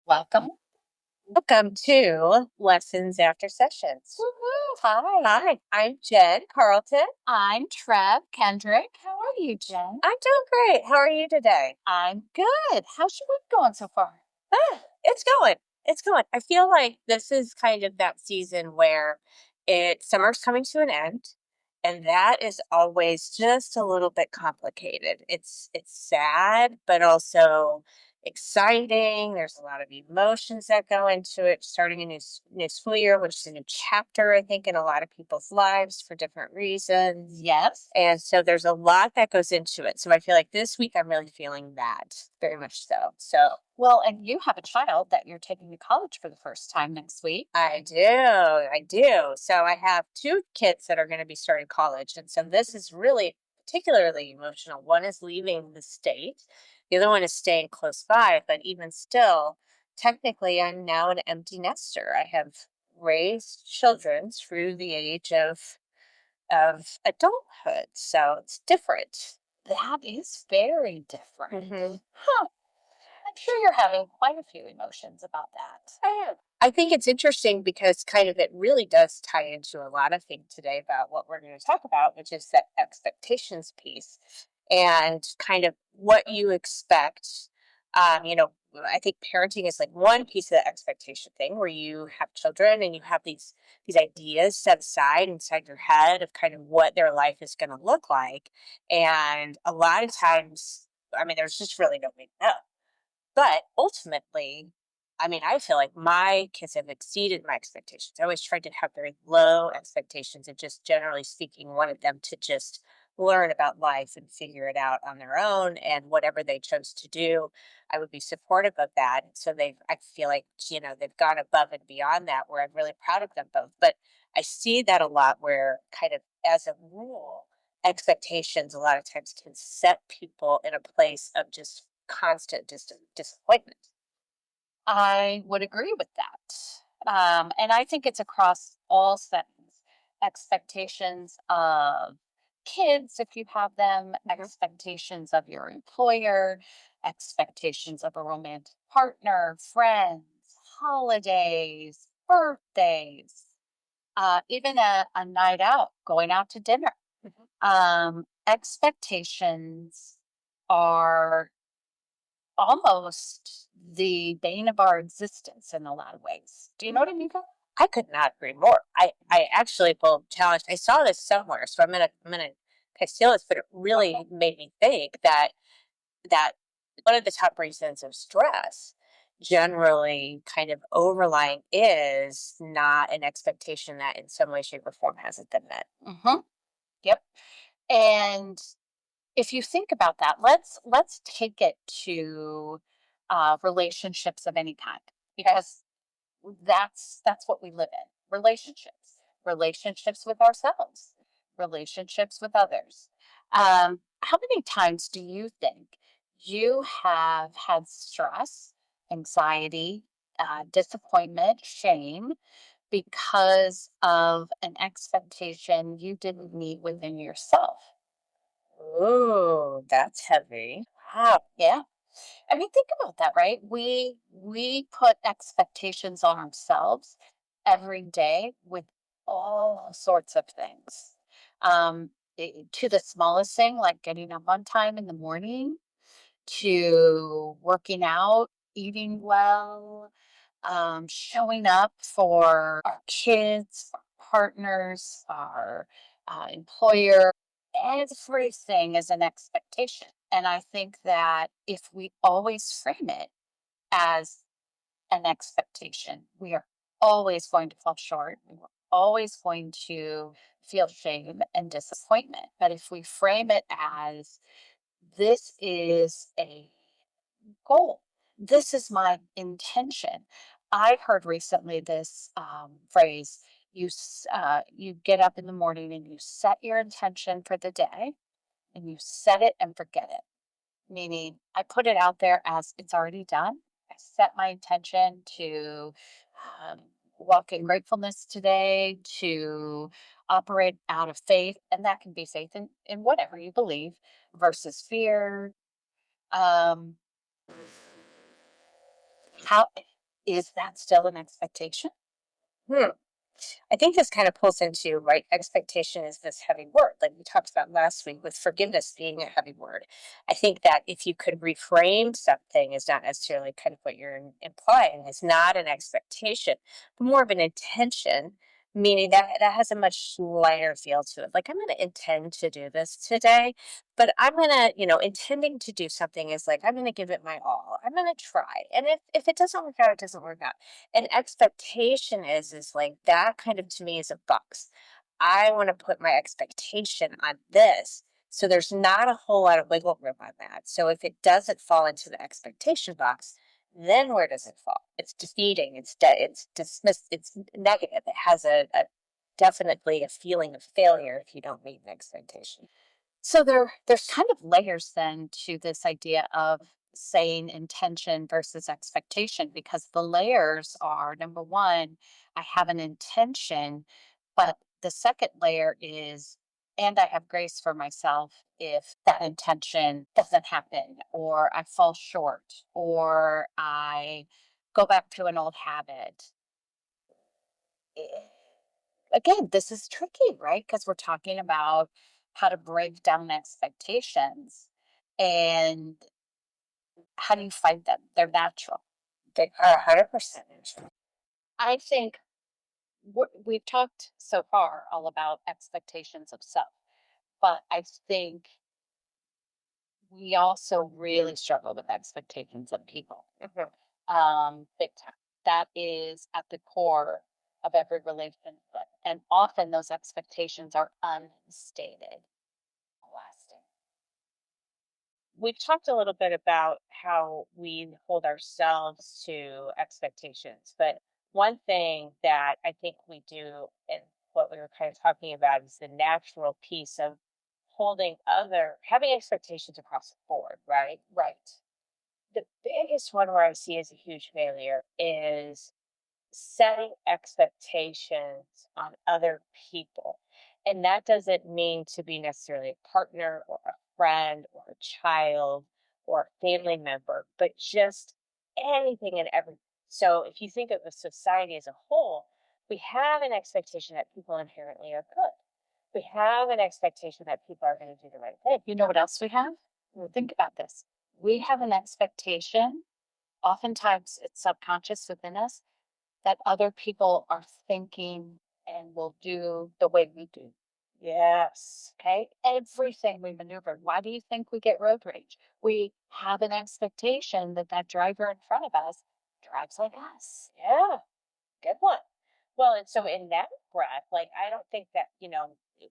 Welcome. Welcome to Lessons After Sessions. Woohoo. Hi, I'm Jen Carlton. I'm Trev Kendrick. How are you, Jen? I'm doing great. How are you today? I'm good. How's your week going so far? It's going. It's going. I feel like this is kind of that season where summer's coming to an end, and that is always just a little bit complicated. It's sad, but also exciting. There's a lot of emotions that go into it. Starting a new school year, which is a new chapter, I think, in a lot of people's lives for different reasons. Yes. And so there's a lot that goes into it. So I feel like this week I'm really feeling that very much so. So Well, and you have a child that you're taking to college for the first time next week. I do. I do. So I have two kids that are going to be starting college. And so this is really particularly emotional. One is leaving the state, the other one is staying close by. But even still, technically, I'm now an empty nester. I have raised children through the age of adulthood. So it's different. That is very different. Hmm. Huh. I'm sure you're having quite a few emotions about that. I am. I think it's interesting because kind of it really does tie into a lot of things today about what we're going to talk about, which is that expectations piece and kind of what you expect. I think parenting is like one piece of the expectation thing where you have children and you have these ideas set aside inside your head of kind of what their life is going to look like. And a lot of times, I mean, there's just really no way to know. But ultimately, I mean, I feel like my kids have exceeded my expectations. I always tried to have very low expectations and just generally speaking, wanted them to just learn about life and figure it out on their own. And whatever they chose to do, I would be supportive of that. So I feel like, they've gone above and beyond that where I'm really proud of them both. But I see that a lot where kind of as a rule, expectations a lot of times can set people in a place of just constant disappointment. I would agree with that. And I think it's across all settings. Expectations of kids, if you have them, Mhm. expectations of your employer, expectations of a romantic partner, friends, holidays, birthdays, even a night out, going out to dinner. Mhm. Expectations are almost the bane of our existence in a lot of ways. Do you know what I mean? I could not agree more. I actually will challenge. I saw this somewhere, so I'm gonna kind of steal this, but it really made me think that one of the top reasons of stress generally kind of overlying is not an expectation that in some way, shape, or form hasn't been met. Hmm. Yep. And if you think about that, let's take it to relationships of any kind, because that's what we live in. Relationships with ourselves, relationships with others. How many times do you think you have had stress, anxiety, disappointment, shame because of an expectation you didn't meet within yourself? Ooh, that's heavy. Wow. Yeah. I mean, think about that, right? We put expectations on ourselves every day with all sorts of things. To the smallest thing, like getting up on time in the morning, to working out, eating well, showing up for our kids, our partners, our employer. Everything is an expectation. And I think that if we always frame it as an expectation, we are always going to fall short. We're always going to feel shame and disappointment. But if we frame it as this is a goal, this is my intention. I heard recently this phrase: you get up in the morning and you set your intention for the day, and you set it and forget it. Meaning, I put it out there as it's already done. I set my intention to um, walk in gratefulness today, to operate out of faith, and that can be faith in whatever you believe versus fear. Um, how? Is that still an expectation? Hmm. I think this kind of pulls into right. Expectation is this heavy word, like we talked about last week, with forgiveness being a heavy word. I think that if you could reframe something, is not necessarily kind of what you're implying. It's not an expectation, but more of an intention, meaning that that has a much lighter feel to it. Like, I'm going to intend to do this today, but I'm going to, intending to do something is like, I'm going to give it my all. I'm going to try. And if it doesn't work out, it doesn't work out. An expectation is like that kind of, to me, is a box. I want to put my expectation on this. So there's not a whole lot of wiggle room on that. So if it doesn't fall into the expectation box, then where does it fall? It's defeating. It's dismissed. It's negative. It has a definitely a feeling of failure if you don't meet an expectation. So there's kind of layers then to this idea of saying intention versus expectation, because the layers are, number one, I have an intention, but the second layer is, and I have grace for myself if that intention doesn't happen, or I fall short, or I go back to an old habit. Again, this is tricky, right? Because we're talking about how to break down expectations, and how do you fight them? They're natural. They are 100% neutral. I think we've talked so far all about expectations of self, but I think we also really struggle with expectations of people. Mhm. Big time. That is at the core of every relationship. And often those expectations are unstated. Lasting. We've talked a little bit about how we hold ourselves to expectations, but one thing that I think we do, and what we were kind of talking about, is the natural piece of having expectations across the board, right? Right. The biggest one where I see as a huge failure is setting expectations on other people. And that doesn't mean to be necessarily a partner or a friend or a child or a family member, but just anything and everything. So if you think of a society as a whole, we have an expectation that people inherently are good. We have an expectation that people are going to do the right thing. You know what else we have? Think about this. We have an expectation, oftentimes it's subconscious within us, that other people are thinking and will do the way we do. Yes. Okay. Everything we maneuver. Why do you think we get road rage? We have an expectation that that driver in front of us drives like us. Yeah. Good one. Well, and so in that breath, like, I don't think that,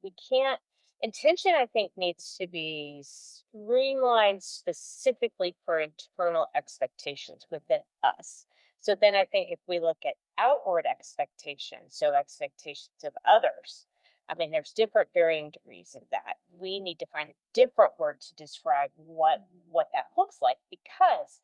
we can't, intention, I think, needs to be streamlined specifically for internal expectations within us. So then I think if we look at outward expectations, so expectations of others, I mean, there's different varying degrees of that. We need to find a different word to describe what that looks like, because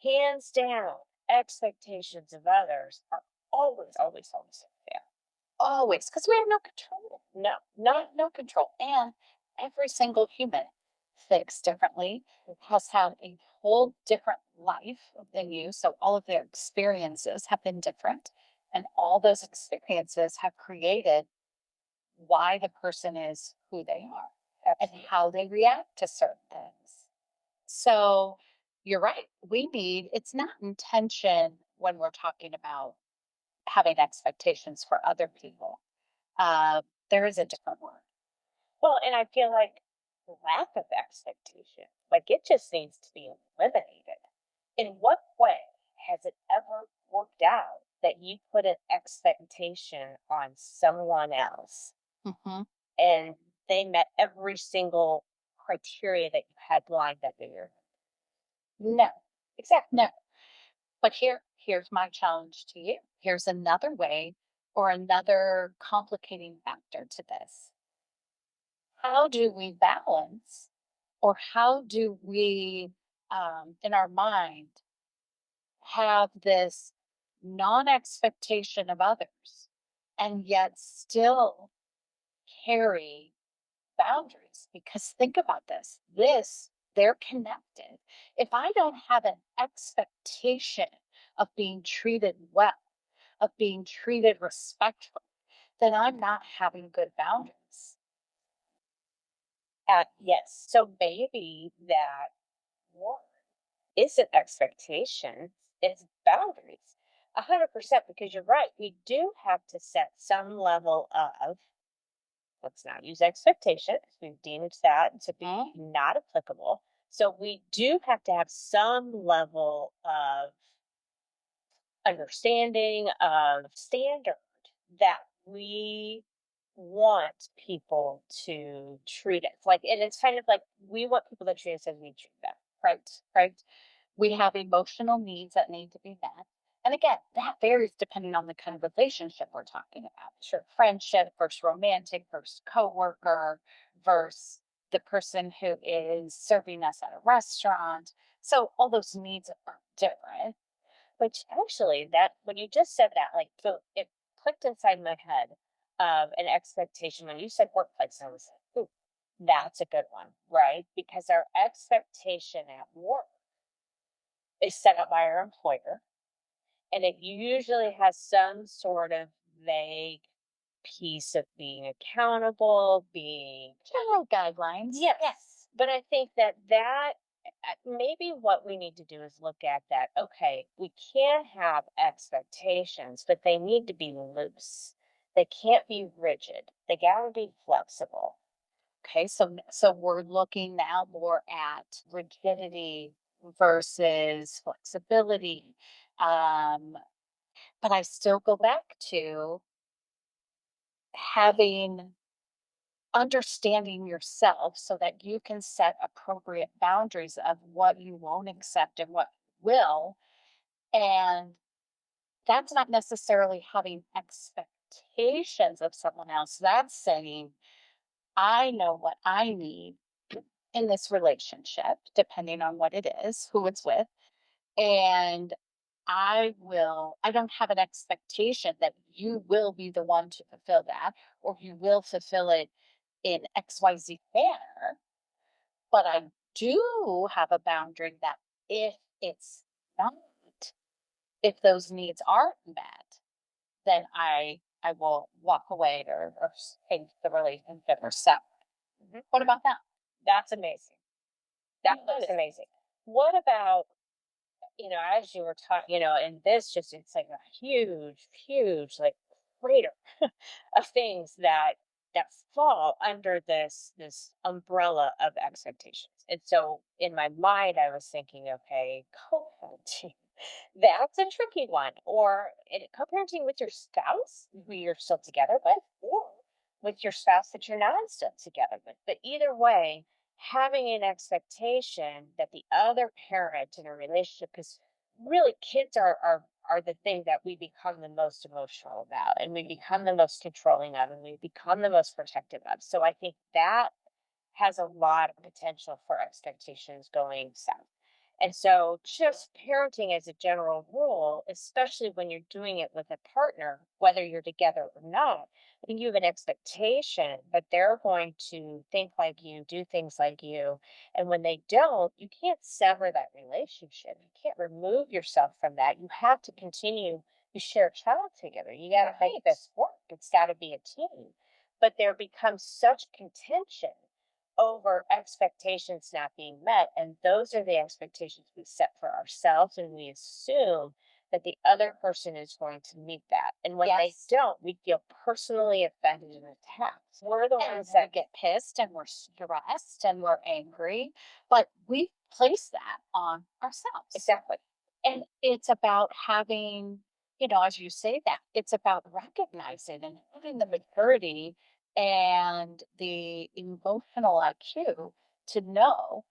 hands down, expectations of others are always, always, always unfair. Always, because we have no control. No, We no. have no control. And every single human thinks differently, has had a whole different life than you. So all of their experiences have been different. And all those experiences have created why the person is who they are and Absolutely. how they react to certain things. So you're right. It's not intention when we're talking about having expectations for other people. Uh, there is a different word. Well, and I feel like lack of expectation, like, it just needs to be eliminated. In what way has it ever worked out that you put an expectation on someone else Hmm. and they met every single criteria that you had lined up in your? No, Exactly. no. But here's my challenge to you. Here's another way or another complicating factor to this. How do we balance, or how do we, in our mind, have this non expectation of others and yet still carry boundaries? Because think about this, they're connected. If I don't have an expectation of being treated well, of being treated respectfully, then I'm not having good boundaries. Yes. So maybe that one isn't expectations, it's boundaries. 100%, because you're right. We do have to set some level of, let's not use expectations. We've deemed that to be not applicable. So we do have to have some level of understanding, of standard that we want people to treat us like. And it's kind of like we want people to treat us as we treat them. Right, right. We have emotional needs that need to be met. And again, that varies depending on the kind of relationship we're talking about. Sure. Friendship versus romantic versus coworker versus the person who is serving us at a restaurant. So all those needs are different. Which actually, that when you just said that, like, so it clicked inside my head of an expectation. When you said workplace, I was like, ooh, that's a good one, right? Because our expectation at work is set up by our employer, and it usually has some sort of vague piece of being accountable, being General guidelines. yes. But I think that maybe what we need to do is look at that. Okay, we can have expectations, but they need to be loose. They can't be rigid. They gotta be flexible. Okay, so we're looking now more at rigidity versus flexibility. Um, but I still go back to having understanding yourself so that you can set appropriate boundaries of what you won't accept and what you will. And that's not necessarily having expectations of someone else. That's saying, I know what I need in this relationship, depending on what it is, who it's with. And I don't have an expectation that you will be the one to fulfill that or you will fulfill it in XYZ manner. But I do have a boundary that if it's not, if those needs aren't met, then I will walk away or take the relationship or separate. What about that? That's amazing. That's amazing. What about, as you were talking, and this just, it's like a huge, huge, like, crater of things that fall under this umbrella of expectations. And so in my mind, I was thinking, okay, co-parenting, that's a tricky one. Or co-parenting with your spouse, who you're still together with, or with your spouse that you're not still together with. But either way, having an expectation that the other parent in a relationship, because really kids are the thing that we become the most emotional about, and we become the most controlling of, and we become the most protective of. So I think that has a lot of potential for expectations going south. And so, just parenting as a general rule, especially when you're doing it with a partner, whether you're together or not, I think you have an expectation that they're going to think like you, do things like you. And when they don't, you can't sever that relationship. You can't remove yourself from that. You have to continue. You share a child together. You got to make this work. It's got to be a team. But there becomes such contention over expectations not being met. And those are the expectations we set for ourselves. And we assume that the other person is going to meet that. And when they don't, we feel personally offended and attacked. We're the ones that Get pissed and we're stressed and we're angry, but we place that on ourselves. exactly. And it's about having, as you say that, it's about recognizing and having the maturity and the emotional IQ to know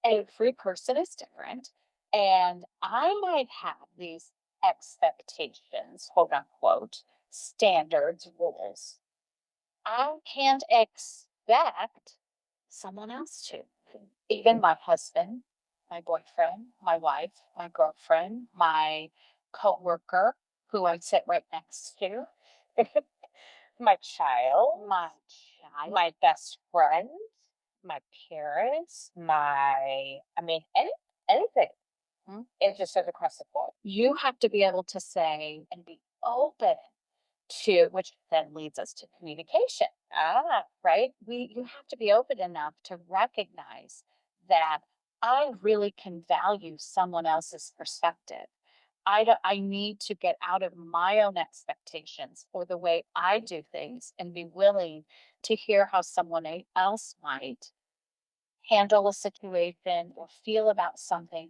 every person is different. And I might have these expectations, quote unquote, standards, rules. I can't expect someone else to. Even my husband, my boyfriend, my wife, my girlfriend, my coworker, who I sit right next to, My child, my child. my best friend, my parents, I mean, anything. Mhm. It just says across the board. You have to be able to say and be open to, which then leads us to communication, right? You have to be open enough to recognize that I really can value someone else's perspective. I need to get out of my own expectations or the way I do things and be willing to hear how someone else might handle a situation or feel about something.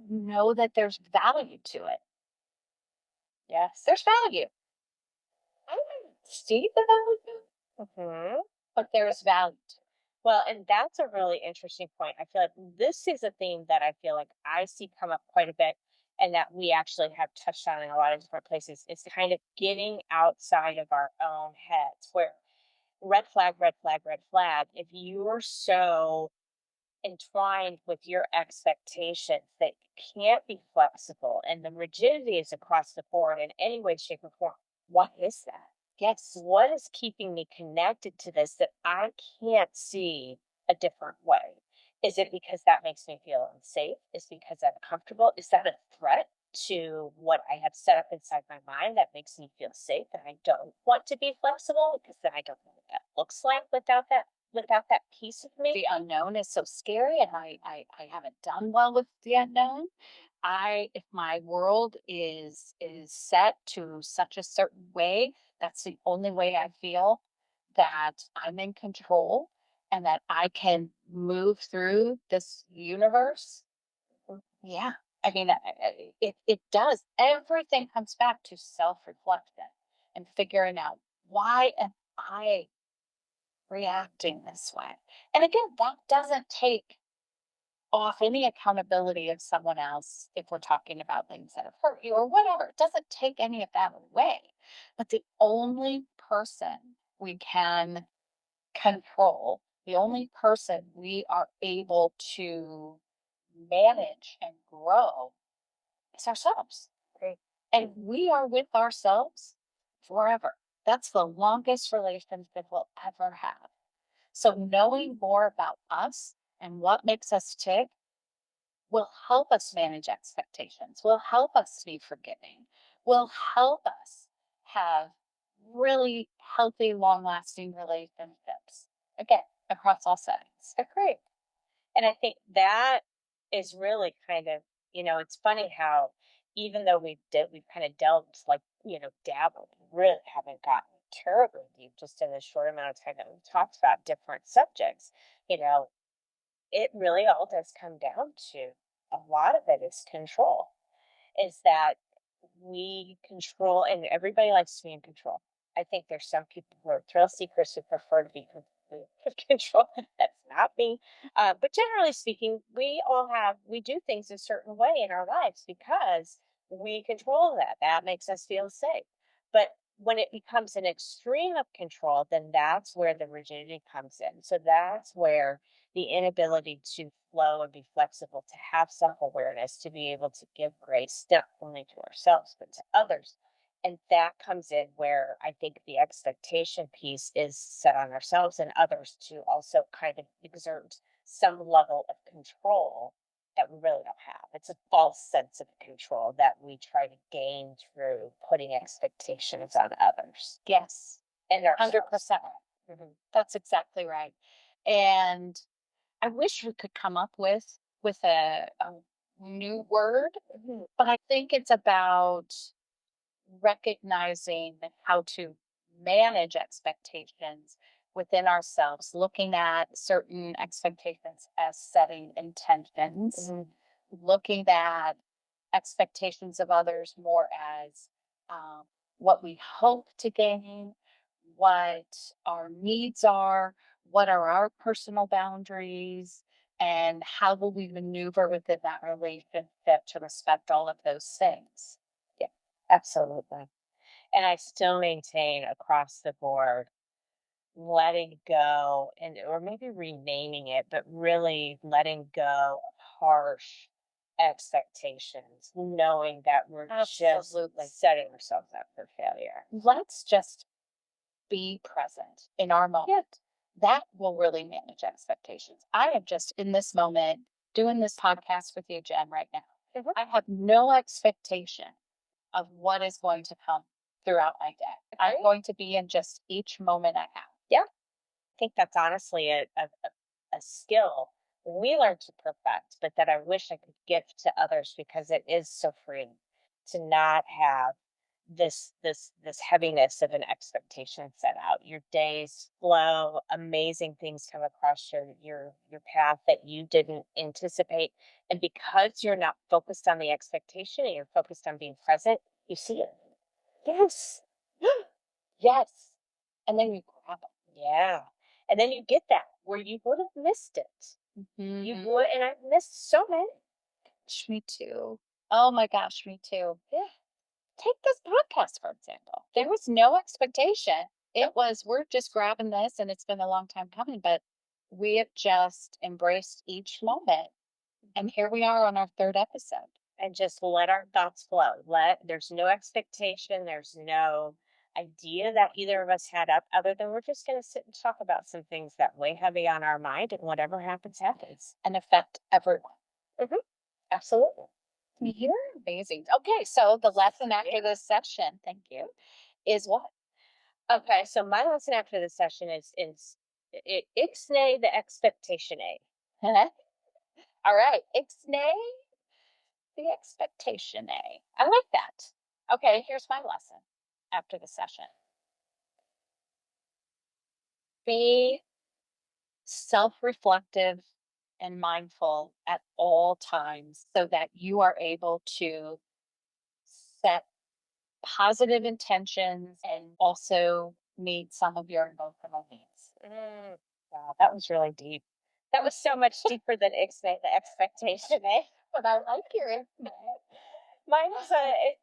Know that there's value to it. Yes, there's value. I don't see the value, Hmm. but there's value to it. Well, and that's a really interesting point. I feel like this is a theme that I feel like I see come up quite a bit and that we actually have touched on in a lot of different places. It's kind of getting outside of our own heads where red flag, red flag, red flag. If you're so entwined with your expectations that you can't be flexible and the rigidity is across the board in any way, shape, or form, what is that? Yes. What is keeping me connected to this that I can't see a different way? Is it because that makes me feel unsafe? Is it because I'm comfortable? Is that a threat to what I have set up inside my mind that makes me feel safe and I don't want to be flexible because then I don't know what that looks like without that piece of me? The unknown is so scary, and I haven't done well with the unknown. If my world is set to such a certain way, that's the only way I feel that I'm in control and that I can move through this universe. Yeah. I mean, it does. Everything comes back to self-reflection and figuring out, why am I reacting this way? And again, that doesn't take off any accountability of someone else if we're talking about things that have hurt you or whatever. It doesn't take any of that away. But the only person we can control, the only person we are able to manage and grow is ourselves. Great. And we are with ourselves forever. That's the longest relationship we'll ever have. So, knowing more about us and what makes us tick will help us manage expectations, will help us be forgiving, will help us have really healthy, long lasting relationships. Again, across all settings. Agree. And I think that is really kind of, it's funny how even though we've kind of delved like, dabbled, really haven't gotten terribly deep just in the short amount of time that we've talked about different subjects, you know, it really all does come down to a lot of it is control. Is that we control, and everybody likes to be in control. I think there's some people who are thrill seekers who prefer to be completely in control. That's not me. But generally speaking, we do things a certain way in our lives because we control that. That makes us feel safe. But when it becomes an extreme of control, then that's where the rigidity comes in. So that's where the inability to flow and be flexible, to have self awareness, to be able to give grace not only to ourselves, but to others. And that comes in where I think the expectation piece is set on ourselves and others to also kind of exert some level of control that we really don't have. It's a false sense of control that we try to gain through putting expectations on others Yes, and ourselves. 100%. Mhm. That's exactly right. And I wish we could come up with a new word, Mhm. but I think it's about recognizing how to manage expectations within ourselves, looking at certain expectations as setting intentions, Mhm. looking at expectations of others more as um, what we hope to gain, what our needs are, what are our personal boundaries, and how will we maneuver within that relationship to respect all of those things. Yeah, absolutely. And I still maintain across the board letting go and or maybe renaming it, but really letting go of harsh expectations, knowing that we're just Absolutely. setting ourselves up for failure. Let's just be present in our moment. That will really manage expectations. I am just in this moment doing this podcast with you, Jen, right now. Mhm. I have no expectation of what is going to come throughout my day. I'm Right? going to be in just each moment I have. Yeah. I think that's honestly a skill we learn to perfect, but that I wish I could give to others because it is so freeing to not have this heaviness of an expectation set out. Your days flow, amazing things come across your path that you didn't anticipate. And because you're not focused on the expectation and you're focused on being present, you see it. Yes. Yes. And then you grab them. Yeah. And then you get that where you would have missed it. You Mhm. would, and I've missed so many. Me too. Oh my gosh, me too. Yeah. Take this podcast, for example. There was no expectation. Yep. It was, we're just grabbing this, and it's been a long time coming, but we have just embraced each moment. And here we are on our third episode. And just let our thoughts flow. There's no expectation, there's no idea that either of us had up other than we're just going to sit and talk about some things that weigh heavy on our mind, and whatever happens happens. And affect everyone. Hmm. Absolutely. You're amazing. Okay, so the lesson Yeah. after this session, thank you, is what? Okay, so my lesson after this session is ixnay the expectation a. All right, ixnay the expectation A. I like that. Okay, here's my lesson after the session. Be self-reflective and mindful at all times so that you are able to set positive intentions and also meet some of your emotional needs. Mm, wow, that was really deep. That was so much deeper than the expectation, eh? But I like your insight. Mine is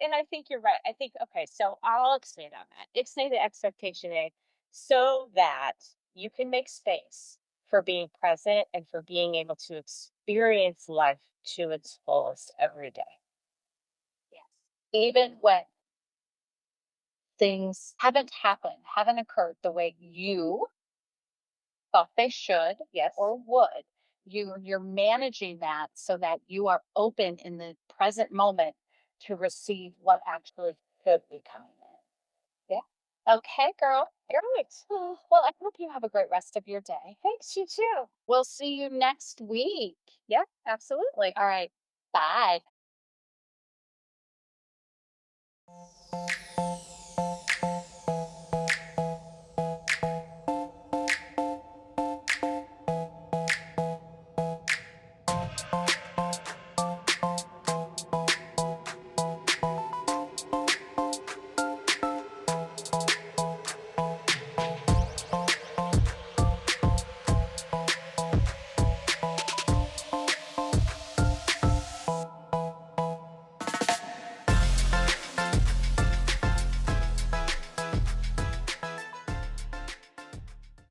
and I think you're right. I think okay, so I'll expand on that. Ixnay the expectation, eh? So that you can make space for being present and for being able to experience life to its fullest every day. Yes. Even when things haven't happened, haven't occurred the way you thought they should Yes. or would, you're managing that so that you are open in the present moment to receive what actually could be coming Yeah. in. Okay, girl. Right. Oh, well, I hope you have a great rest of your day. Thanks, you too. We'll see you next week. Yeah, absolutely. All right. Bye.